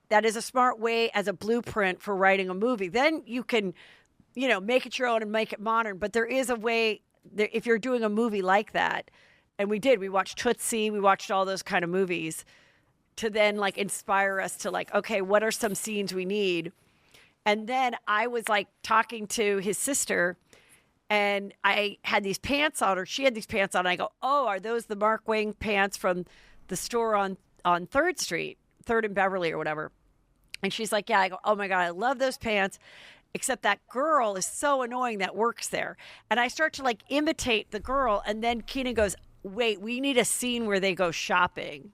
that is a smart way as a blueprint for writing a movie. Then you can, make it your own and make it modern. But there is a way, if you're doing a movie like that, and we watched Tootsie, we watched all those kind of movies to then like inspire us to like, okay, what are some scenes we need? And then I was like talking to his sister and I had these pants on, or she had these pants on. And I go, oh, are those the Mark Wayne pants from the store on 3rd Street, 3rd and Beverly or whatever? And she's like, yeah. I go, oh my God, I love those pants. Except that girl is so annoying that works there. And I start to like imitate the girl. And then Keenen goes, wait, we need a scene where they go shopping.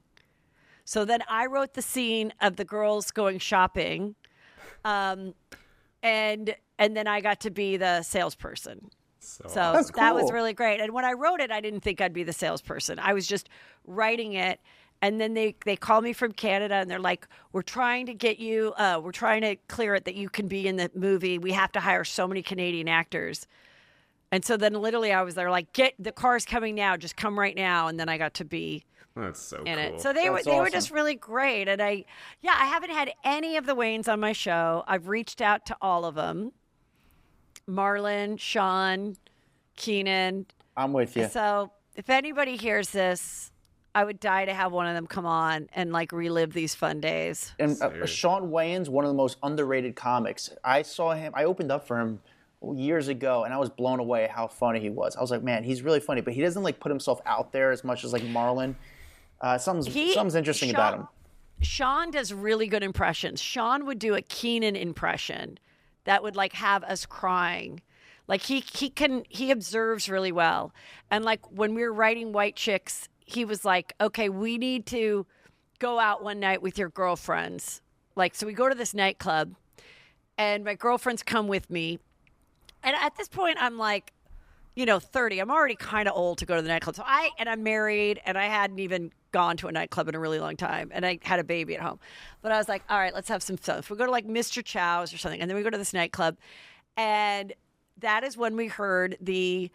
So then I wrote the scene of the girls going shopping. And then I got to be the salesperson. So That's that was cool. really great. And when I wrote it, I didn't think I'd be the salesperson. I was just writing it. And then they called me from Canada and they're like, we're trying to get you, we're trying to clear it that you can be in the movie. We have to hire so many Canadian actors. And so then literally I was there like, get the car's coming now, just come right now. And then I got to be That's so in cool. it. So they were awesome. just really great. And I haven't had any of the Wayans on my show. I've reached out to all of them. Marlon, Sean, Keenen. I'm with you. So if anybody hears this, I would die to have one of them come on and like relive these fun days. And Sean Wayans, one of the most underrated comics. I saw him. I opened up for him years ago, and I was blown away at how funny he was. I was like, man, he's really funny, but he doesn't like put himself out there as much as like Marlon. Something's interesting about him. Sean does really good impressions. Sean would do a Keenen impression that would like have us crying. Like he observes really well. And like when we were writing White Chicks, he was like, okay, we need to go out one night with your girlfriends. Like, so we go to this nightclub and my girlfriends come with me. And at this point I'm like, 30. I'm already kind of old to go to the nightclub. So I'm married and I hadn't even gone to a nightclub in a really long time. And I had a baby at home. But I was like, all right, let's have some fun. So we go to like Mr. Chow's or something. And then we go to this nightclub. And that is when we heard the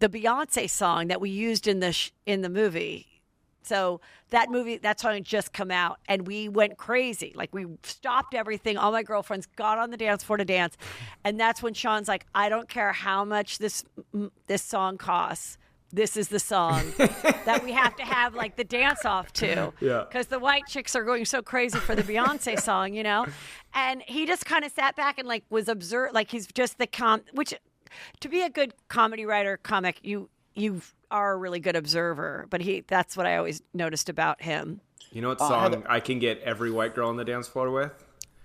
Beyonce song that we used in the movie. So that song had just come out and we went crazy. Like we stopped everything. All my girlfriends got on the dance floor to dance. And that's when Sean's like, I don't care how much this song costs. This is the song that we have to have like the dance off to. Yeah. Because the White Chicks are going so crazy for the Beyonce song, And he just kind of sat back and like was observed. Like he's just which to be a good comedy writer, comic, you are a really good observer, but that's what I always noticed about him. You know what song I can get every white girl on the dance floor with?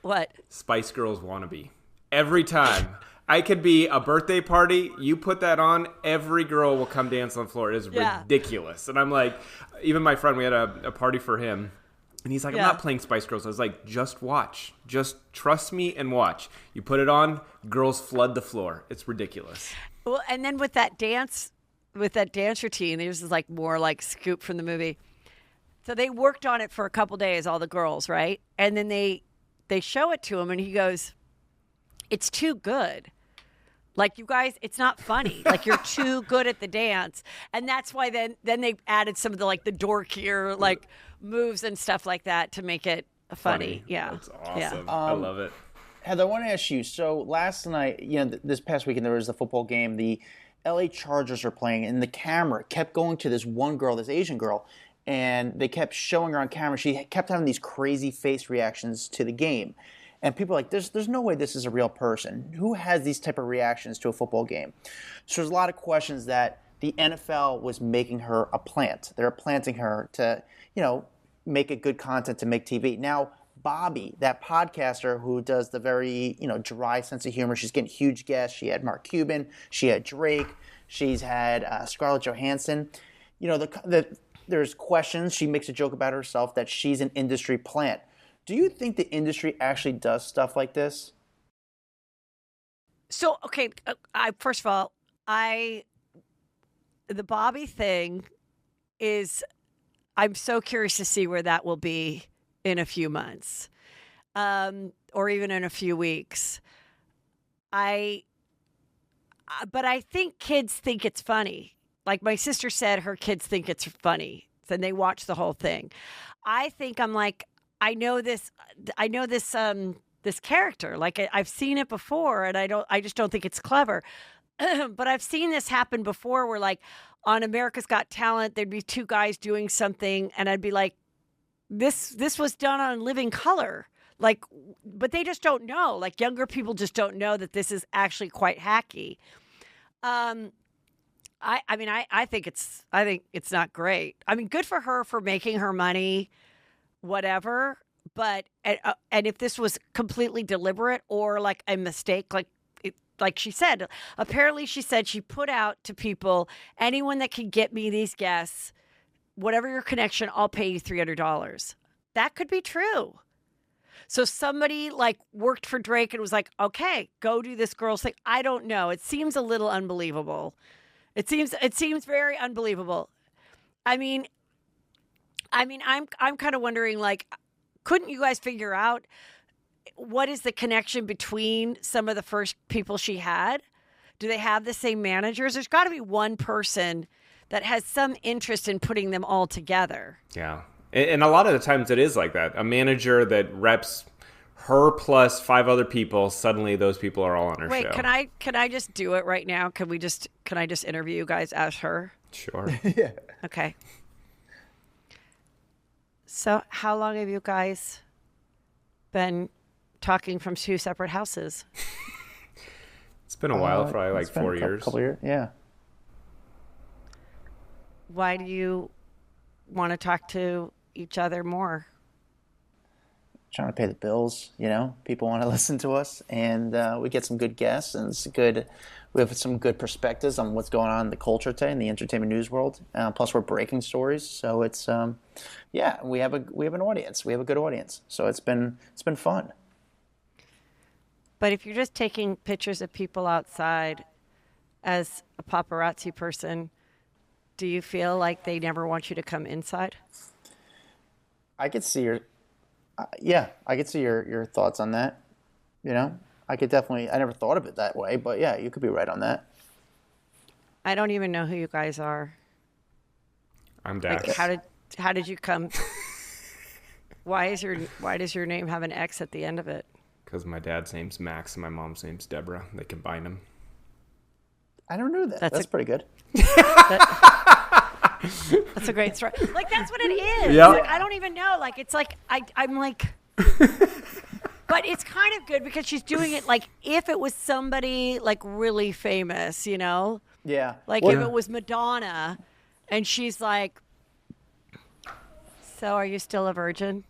What? Spice Girls Wannabe. Every time. I could be a birthday party, you put that on, every girl will come dance on the floor. It is ridiculous. And I'm like, even my friend, we had a party for him, and he's like, I'm not playing Spice Girls. I was like, just watch. Just trust me and watch. You put it on, girls flood the floor. It's ridiculous. Well, and then with that dance routine, there's this like more like scoop from the movie. So they worked on it for a couple days, all the girls, right? And then they show it to him and he goes, it's too good. Like, you guys, it's not funny. Like, you're too good at the dance. And that's why then they added some of the, like, the dorkier, like, moves and stuff like that to make it funny. Yeah. That's awesome. Yeah. I love it. Heather, I want to ask you. So last night, this past weekend, there was the football game. The LA Chargers are playing, and the camera kept going to this one girl, this Asian girl, and they kept showing her on camera. She kept having these crazy face reactions to the game. And people are like, there's no way this is a real person. Who has these type of reactions to a football game? So there's a lot of questions that the NFL was making her a plant. They're planting her to, make a good content to make TV. Now, Bobbi, that podcaster who does the very, dry sense of humor, she's getting huge guests. She had Mark Cuban. She had Drake. She's had Scarlett Johansson. There's questions. She makes a joke about herself that she's an industry plant. Do you think the industry actually does stuff like this? So, okay, first of all, the Bobbi thing is, I'm so curious to see where that will be in a few months, or even in a few weeks. But I think kids think it's funny. Like my sister said, her kids think it's funny, and they watch the whole thing. I think I know this character. Like I've seen it before, and I just don't think it's clever. But I've seen this happen before, where like on America's Got Talent, there'd be two guys doing something, and I'd be like, this was done on Living Color. Like, but they just don't know. Like younger people just don't know that this is actually quite hacky. I think it's not great. I mean, good for her for making her money, whatever. But and if this was completely deliberate or like a mistake, like she said, apparently she said she put out to people, anyone that can get me these guests, whatever your connection, I'll pay you $300. That could be true. So somebody like worked for Drake and was like, okay, go do this girl's thing. I don't know. It seems a little unbelievable. It seems very unbelievable. I mean, I'm kind of wondering, like, couldn't you guys figure out what is the connection between some of the first people she had? Do they have the same managers? There's got to be one person that has some interest in putting them all together. Yeah. And a lot of the times it is like that. A manager that reps her plus 5 other people, suddenly those people are all on her show. Wait, can I just do it right now? Can I just interview you guys as her? Sure. Yeah. Okay. So how long have you guys been talking from 2 separate houses? It's been a while, probably like 4 years. Couple years, yeah. Why do you want to talk to each other more? Trying to pay the bills, people want to listen to us, and we get some good guests, and we have some good perspectives on what's going on in the culture today in the entertainment news world. Plus we're breaking stories, so it's we have an audience. We have a good audience, so it's been fun. But if you're just taking pictures of people outside as a paparazzi person, do you feel like they never want you to come inside? I could see your thoughts on that. I could definitely. I never thought of it that way, but yeah, you could be right on that. I don't even know who you guys are. I'm Dax. Like, how did you come? Why does your name have an X at the end of it? Because my dad's name's Max and my mom's name's Deborah. They combined them. I don't know that. That's pretty good. That's a great story. Like, that's what it is. Yep. Like, I don't even know. Like, it's like, I'm like, but it's kind of good because she's doing it like if it was somebody like really famous, Yeah. Like if it was Madonna and she's like, so are you still a virgin?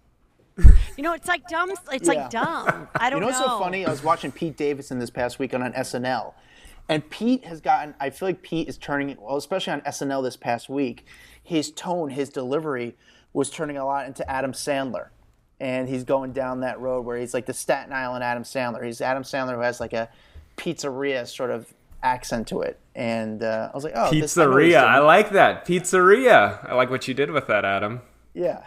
It's like dumb. It's like dumb. I don't know. What's so funny? I was watching Pete Davidson this past weekend on SNL. And Pete has gotten, I feel like Pete is turning, well, especially on SNL this past week, his tone, his delivery was turning a lot into Adam Sandler. And he's going down that road where he's like the Staten Island Adam Sandler. He's Adam Sandler who has like a pizzeria sort of accent to it. And I was like, oh. Pizzeria. I like that. Pizzeria. I like what you did with that, Adam. Yeah.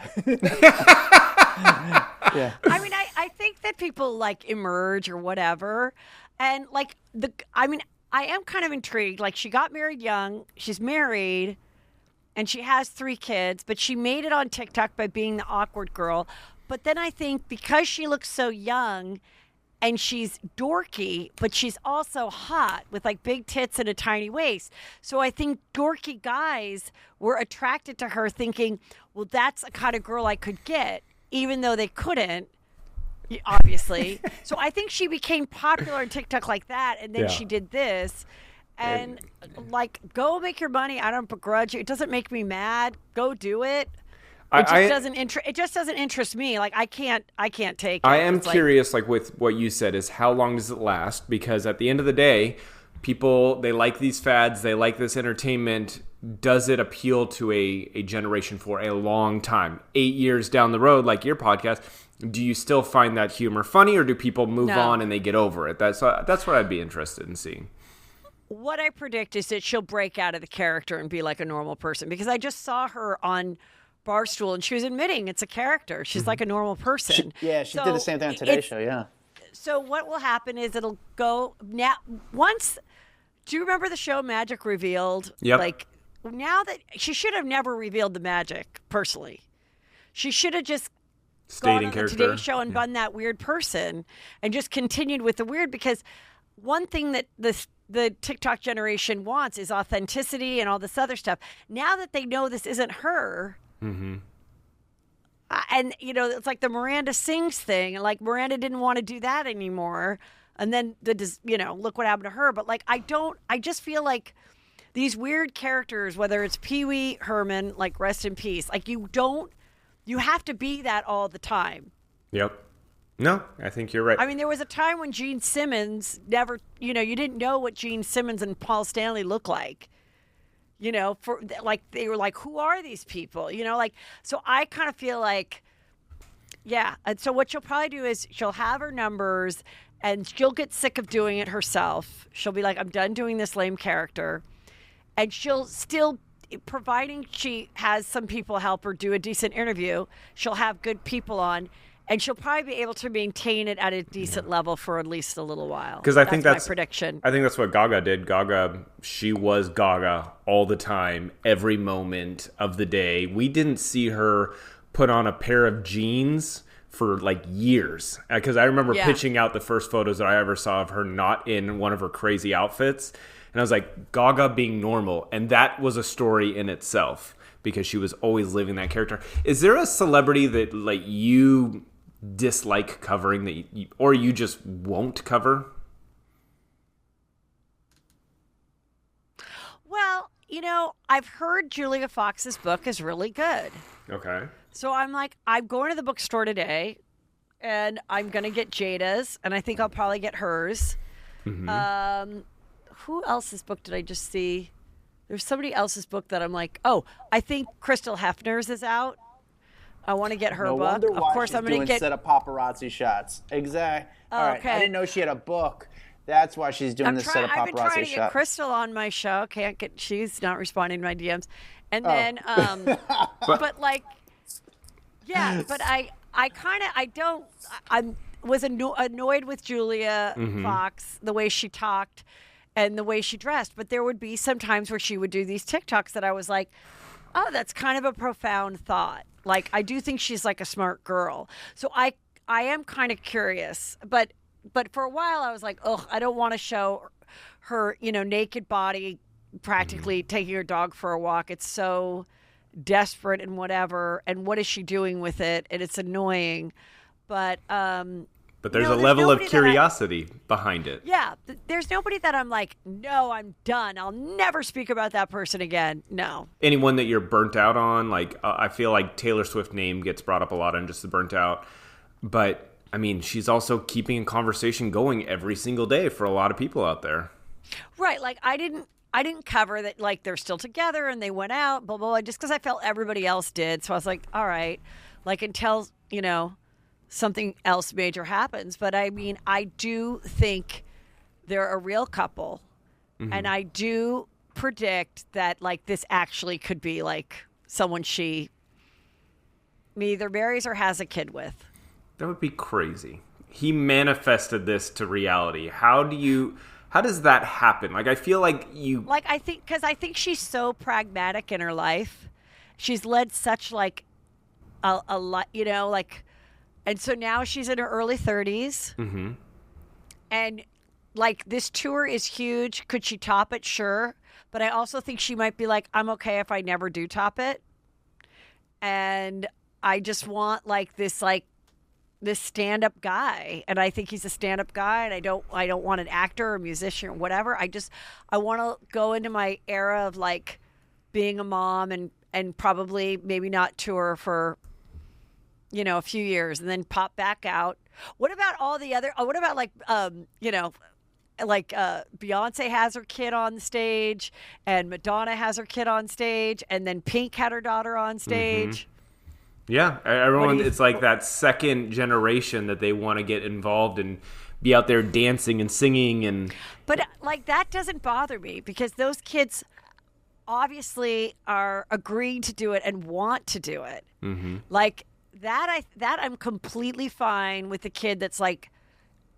Yeah. I mean, I think that people like emerge or whatever. And like I am kind of intrigued. Like, she got married young. She's married, and she has 3 kids. But she made it on TikTok by being the awkward girl. But then I think because she looks so young, and she's dorky, but she's also hot with like big tits and a tiny waist. So I think dorky guys were attracted to her thinking, well, that's a kind of girl I could get, even though they couldn't, obviously. So I think she became popular on TikTok like that, and then she did this. And like, go make your money. I don't begrudge you. It doesn't make me mad. Go do it. It just doesn't interest me. Like I can't take it. I am curious, like with what you said, is how long does it last? Because at the end of the day, people, they like these fads, they like this entertainment. Does it appeal to a generation for a long time? 8 years down the road, like your podcast, do you still find that humor funny, or do people move on and they get over it? That's what I'd be interested in seeing. What I predict is that she'll break out of the character and be like a normal person, because I just saw her on Barstool, and she was admitting it's a character. She's like a normal person. She did the same thing on Today's Show, yeah. So what will happen is it'll go now. Once, do you remember the show Magic Revealed? Yep. Like now that she should have never revealed the magic. Personally, she should have just Stayed gone in on character. the Today Show and been that weird person, and just continued with the weird. Because one thing that the TikTok generation wants is authenticity and all this other stuff. Now that they know this isn't her. Mm-hmm. And, you know, it's like the Miranda Sings thing. Like, Miranda didn't want to do that anymore. And then, look what happened to her. But, like, I just feel like these weird characters, whether it's Pee Wee Herman, like, rest in peace. Like, you have to be that all the time. Yep. No, I think you're right. I mean, there was a time when Gene Simmons you didn't know what Gene Simmons and Paul Stanley looked like. You know, for like, they were like, who are these people? You know, like, so I kind of feel like, yeah. And so what she'll probably do is she'll have her numbers and she'll get sick of doing it herself. She'll be like, I'm done doing this lame character. And she'll still, providing she has some people help her do a decent interview, she'll have good people on. And she'll probably be able to maintain it at a decent level for at least a little while. Because I think that's my prediction. I think that's what Gaga did. She was Gaga all the time, every moment of the day. We didn't see her put on a pair of jeans for like years. Because I remember pitching out the first photos that I ever saw of her not in one of her crazy outfits. And I was like, Gaga being normal. And that was a story in itself, because she was always living that character. Is there a celebrity that like you dislike covering that or you just won't cover? Well, you know, I've heard Julia Fox's book is really good. Okay. So I'm like, I'm going to the bookstore today and I'm going to get Jada's, and I think I'll probably get hers. Mm-hmm. Who else's book did I just see? There's somebody else's book that I'm like, oh, I think Crystal Hefner's is out. I want to get her book. Wonder why of course, she's I'm going to get set of paparazzi shots. Exactly. All right. okay. I didn't know she had a book. That's why she's doing this set of paparazzi shots. I've been trying to get Crystal on my show. She's not responding to my DMs. And then, but like, yeah, but I was annoyed with Julia Fox, the way she talked and the way she dressed. But there would be some times where she would do these TikToks that I was like, oh, that's kind of a profound thought. Like, I do think she's like a smart girl. So I am kind of curious. But for a while I was like, oh, I don't want to show her, naked body practically taking her dog for a walk. It's so desperate and whatever. And what is she doing with it? And it's annoying. But there's a level of curiosity behind it. Yeah. There's nobody that I'm like, no, I'm done. I'll never speak about that person again. No. Anyone that you're burnt out on? Like, I feel like Taylor Swift name gets brought up a lot on just the burnt out. But, I mean, she's also keeping a conversation going every single day for a lot of people out there. Right. Like, I didn't cover that, like, they're still together and they went out, blah, blah, blah, just because I felt everybody else did. So I was like, all right. Like, until, something else major happens. But I mean, I do think they're a real couple. Mm-hmm. And I do predict that, like, this actually could be like someone she either marries or has a kid with. That would be crazy. He manifested this to reality. How does that happen? Like, I feel like I think she's so pragmatic in her life. She's led such like a lot, like, and so now she's in her early 30s. Mm-hmm. And like this tour is huge. Could she top it? Sure. But I also think she might be like, I'm okay if I never do top it. And I just want this stand-up guy. And I think he's a stand-up guy, and I don't want an actor or a musician or whatever. I want to go into my era of like being a mom and probably maybe not tour for, a few years and then pop back out. What about all the other, what about Beyonce has her kid on the stage, and Madonna has her kid on stage, and then Pink had her daughter on stage. Yeah, everyone, it's like that second generation that they want to get involved and be out there dancing and singing. But like that doesn't bother me because those kids obviously are agreeing to do it and want to do it. Like that I'm completely fine with the kid that's like,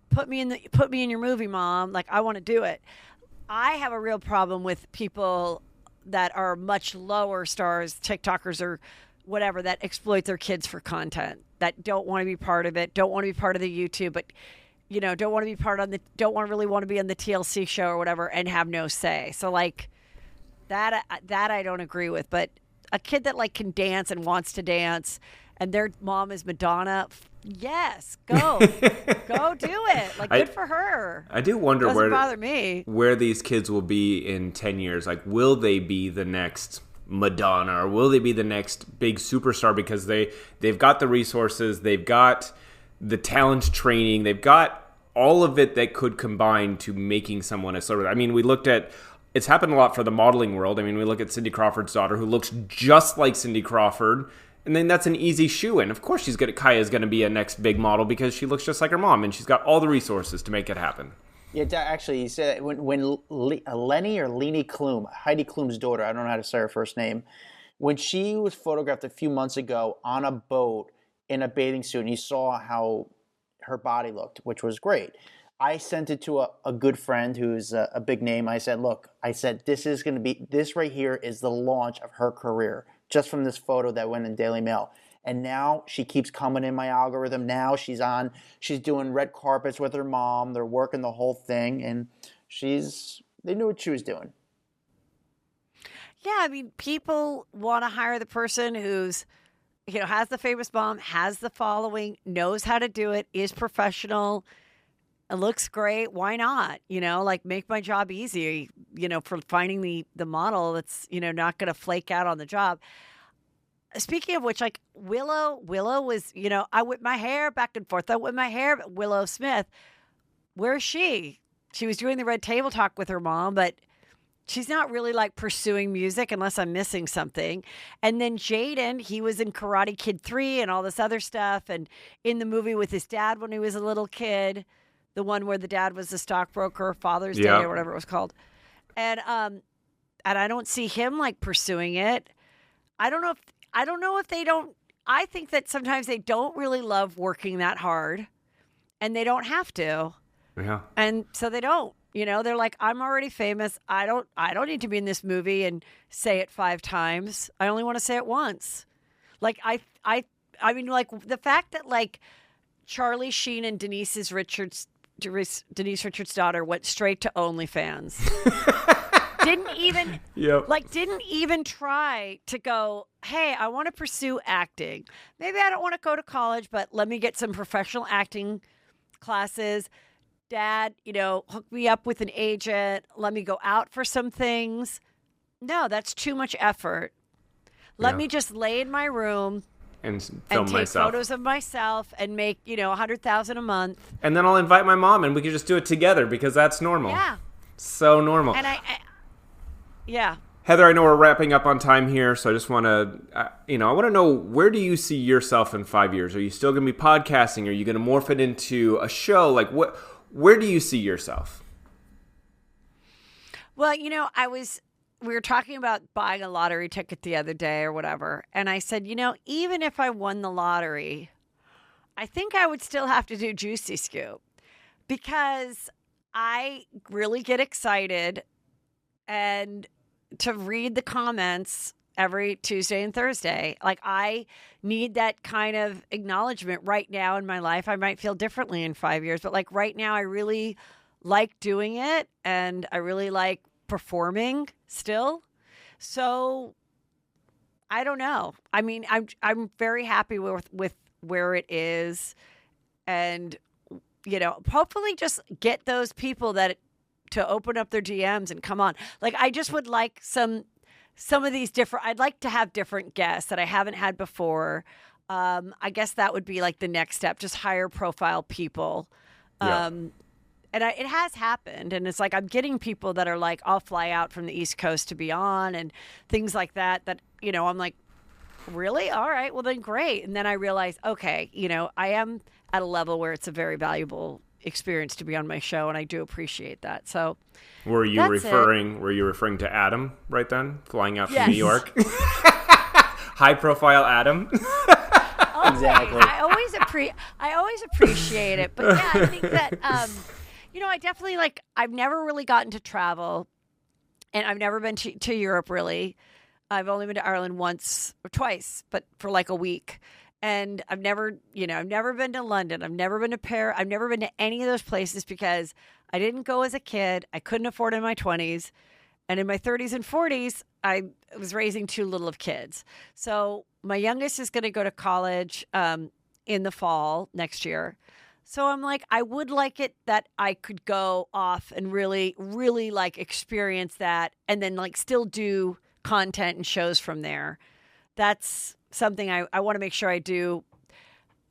put me in your movie, Mom. Like, I want to do it. I have a real problem with people that are much lower stars, TikTokers or whatever, that exploit their kids for content, that don't want to be part of it, don't want to be part of the YouTube, but don't want to be really want to be on the TLC show or whatever and have no say. So like that I don't agree with. But a kid that like can dance and wants to dance, and their mom is Madonna. Yes, go do it. Like, good for her. I do wonder doesn't bother me. Where these kids will be in 10 years. Like, will they be the next Madonna, or will they be the next big superstar? Because they've got the resources, they've got the talent training, they've got all of it that could combine to making someone a celebrity. I mean, it's happened a lot for the modeling world. I mean, we look at Cindy Crawford's daughter, who looks just like Cindy Crawford. And then that's an easy shoe-in. Of course Kaya's going to be a next big model because she looks just like her mom, and she's got all the resources to make it happen. Yeah, actually, he said when Lenny or Leni Klum, Heidi Klum's daughter, I don't know how to say her first name, when she was photographed a few months ago on a boat in a bathing suit, and you saw how her body looked, which was great. I sent it to a good friend who's a big name. I said, look, this right here is the launch of her career, just from this photo that went in Daily Mail. And now she keeps coming in my algorithm. Now she's doing red carpets with her mom. They're working the whole thing, and they knew what she was doing. Yeah, I mean, people want to hire the person who's, has the famous mom, has the following, knows how to do it, is professional. It looks great. Why not? Make my job easy, for finding the model that's, not going to flake out on the job. Speaking of which, like Willow was, I whip my hair back and forth. I whip my hair. Willow Smith, where is she? She was doing the Red Table Talk with her mom, but she's not really like pursuing music unless I'm missing something. And then Jaden, he was in Karate Kid 3 and all this other stuff. And in the movie with his dad when he was a little kid, the one where the dad was the stockbroker, Father's Day or whatever it was called. And I don't see him like pursuing it. I don't know if they don't. I think that sometimes they don't really love working that hard, and they don't have to. Yeah. And so they don't. They're like, I'm already famous. I don't need to be in this movie and say it 5 times. I only want to say it once. Like I mean, like the fact that like Charlie Sheen and Denise Richards' daughter went straight to OnlyFans. Didn't even try to go, hey, I want to pursue acting. Maybe I don't want to go to college, but let me get some professional acting classes. Dad, hook me up with an agent. Let me go out for some things. No, that's too much effort. Let me just lay in my room and take photos of myself and make, $100,000 a month. And then I'll invite my mom and we can just do it together because that's normal. Yeah. So normal. And yeah. Heather, I know we're wrapping up on time here, so I just want to, I want to know, where do you see yourself in 5 years? Are you still going to be podcasting? Are you going to morph it into a show? Like, where do you see yourself? Well, we were talking about buying a lottery ticket the other day or whatever, and I said, even if I won the lottery, I think I would still have to do Juicy Scoop because I really get excited and to read the comments every Tuesday and Thursday. Like, I need that kind of acknowledgement right now in my life. I might feel differently in 5 years, but like right now I really like doing it and I really like performing still. So I don't know. I mean, I'm very happy with where it is, and hopefully just get those people to open up their DMs and come on. Like, I just would like some of these different. I'd like to have different guests that I haven't had before. I guess that would be like the next step, just higher profile people. Yeah. And it has happened, and it's like I'm getting people that are like, I'll fly out from the East Coast to be on, and things like that. That I'm like, really? All right, well then great. And then I realize, okay, I am at a level where it's a very valuable experience to be on my show, and I do appreciate that. So, were you referring to Adam right then, flying out from New York? High profile Adam. Exactly. I always appreciate it, but yeah, I think that I definitely I've never really gotten to travel, and I've never been to Europe really. I've only been to Ireland once or twice, but for like a week. And I've never been to London. I've never been to Paris. I've never been to any of those places because I didn't go as a kid. I couldn't afford it in my 20s. And in my 30s and 40s, I was raising too little of kids. So my youngest is going to go to college in the fall next year. So I'm like, I would like it that I could go off and really, really experience that, and then still do content and shows from there. That's something I want to make sure I do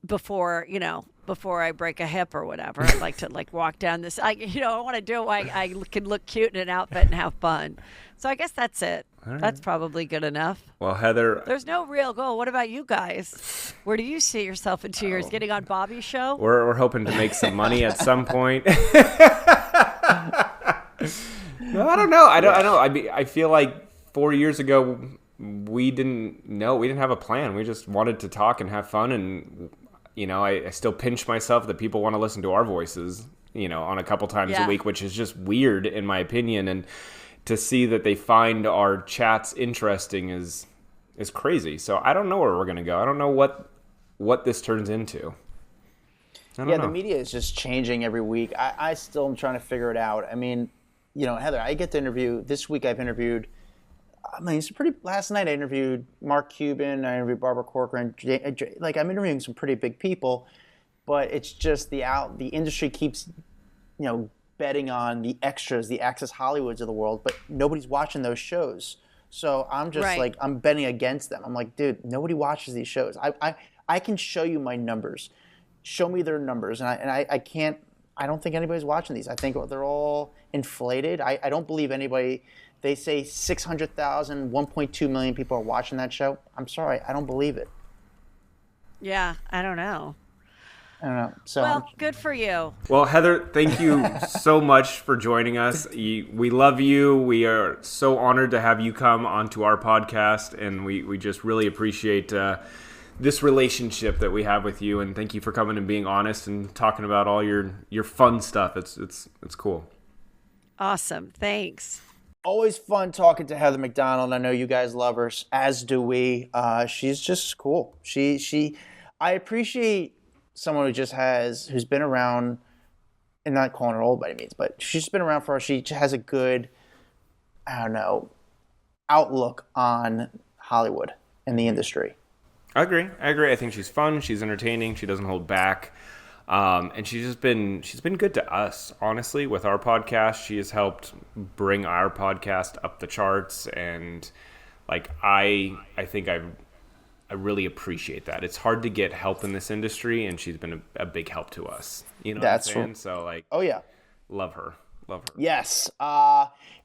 before I break a hip or whatever. I'd like to walk down this. I want to do it while I can look cute in an outfit and have fun. So I guess that's it. Right. That's probably good enough. Well, Heather, there's no real goal. What about you guys? Where do you see yourself in 2 years? Getting on Bobbi's show? We're hoping to make some money at some point. No, I don't know. I don't know. I feel like 4 years ago we didn't have a plan. We just wanted to talk and have fun, and I still pinch myself that people want to listen to our voices, on a couple times a week, which is just weird in my opinion. And to see that they find our chats interesting is crazy. So I don't know where we're gonna go. I don't know what this turns into. I don't know. The media is just changing every week. I still am trying to figure it out. I mean, Heather, I get to interview this week. I've interviewed. Last night I interviewed Mark Cuban. I interviewed Barbara Corcoran. I'm interviewing some pretty big people, but it's just the industry keeps, betting on the extras, the Access Hollywoods of the world, but nobody's watching those shows. So I'm just I'm betting against them. I'm like, dude, nobody watches these shows. I can show you my numbers. Show me their numbers, and I can't. I don't think anybody's watching these. I think they're all inflated. I don't believe anybody. They say 600,000, 1.2 million people are watching that show. I'm sorry, I don't believe it. Yeah, I don't know. So well, good for you. Well, Heather, thank you so much for joining us. We love you. We are so honored to have you come onto our podcast, and we just really appreciate this relationship that we have with you. And thank you for coming and being honest and talking about all your fun stuff. It's cool. Awesome. Thanks. Always fun talking to Heather McDonald. I know you guys love her, as do we. She's just cool. I appreciate someone who's been around, and not calling her old by any means, but she's been around for us. She has a good, outlook on Hollywood and the industry. I agree. I think she's fun. She's entertaining. She doesn't hold back. And she's been good to us, honestly, with our podcast. She has helped bring our podcast up the charts, and I think I really appreciate that. It's hard to get help in this industry, and she's been a big help to us. That's what I'm saying? True. So love her. Yes.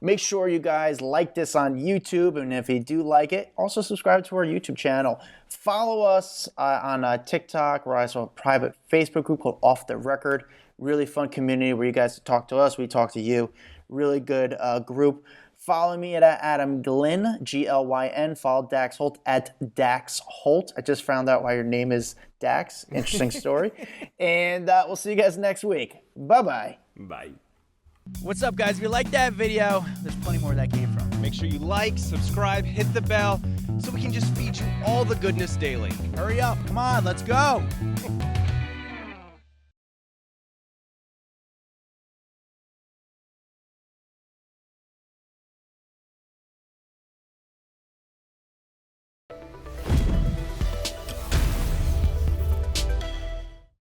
Make sure you guys like this on YouTube, and if you do like it, also subscribe to our YouTube channel. Follow us on TikTok. We're also a private Facebook group called Off the Record. Really fun community where you guys talk to us, we talk to you. Really good group. Follow me at Adam Glyn, Glyn. Follow Dax Holt at Dax Holt. I just found out why your name is Dax. Interesting story. And we'll see you guys next week. Bye-bye. Bye. What's up, guys? If you like that video, there's plenty more where that came from. Make sure you like, subscribe, hit the bell so we can just feed you all the goodness daily. Hurry up. Come on, let's go.